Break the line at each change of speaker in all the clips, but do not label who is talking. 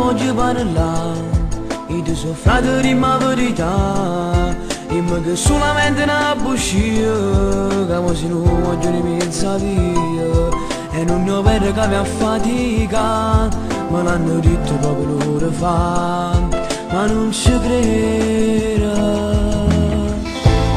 oggi parla e tu so frate di ma verità e me che solamente una bugia come se non voglio di mezza via e non ne vedo che mi affatica me l'hanno detto proprio l'ora fa ma non ci credo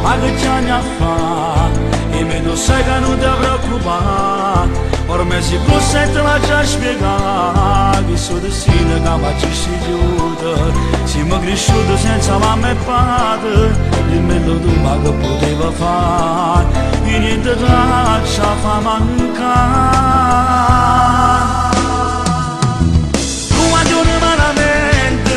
ma che ci hanno a fare e me lo sai che non ti preoccupare ormai si cosette la già spiegare che sono destino che mi ci si aiuta siamo cresciuti senza mamma e padre dimmelo tu ma che poteva fare e niente traccia fa mancare tu mangiano malamente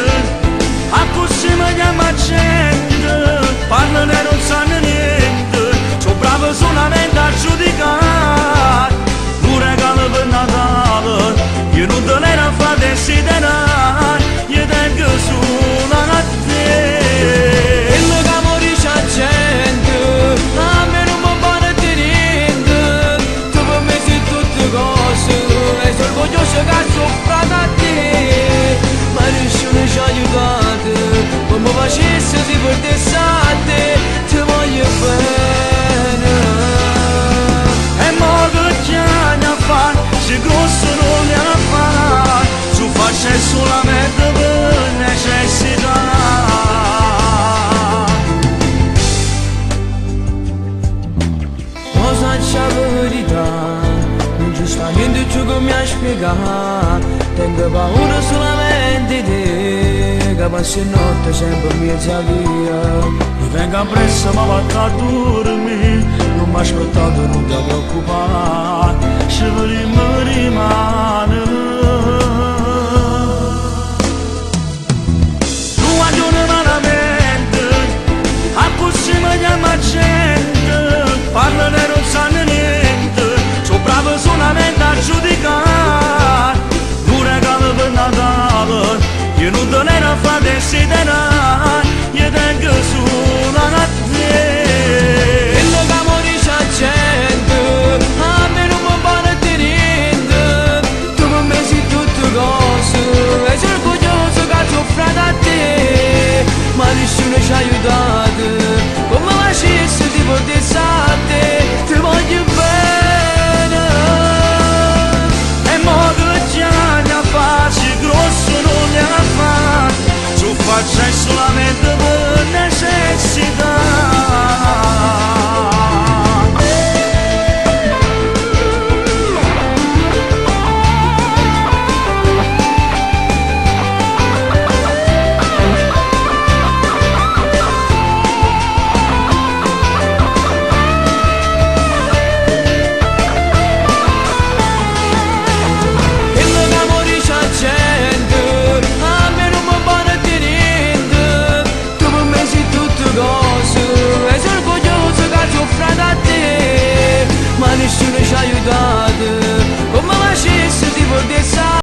a così mi chiama gente parlano e non sanno niente sono bravo solamente a giudicare un regalo per Natale io non te l'era fa desiderare io tengo solo a te
quello che morisce a gente a me non mi pare di niente tu per me sei tutte cose e sono orgoglioso che soffra da te ma nessuno ci ha aiutato come facesse si perdesse a te ti voglio bene
e mo che ci hanno a fare se grosso non ne ha a fare su faccia solamente per necessità
cosa c'è la verità non ci sta niente ciò che mi ha spiegato tengo paura solamente di te che passi notte sempre in mezza via
mi venga presso ma vado a dormire non mi aspettato non ti preoccupare ci rimane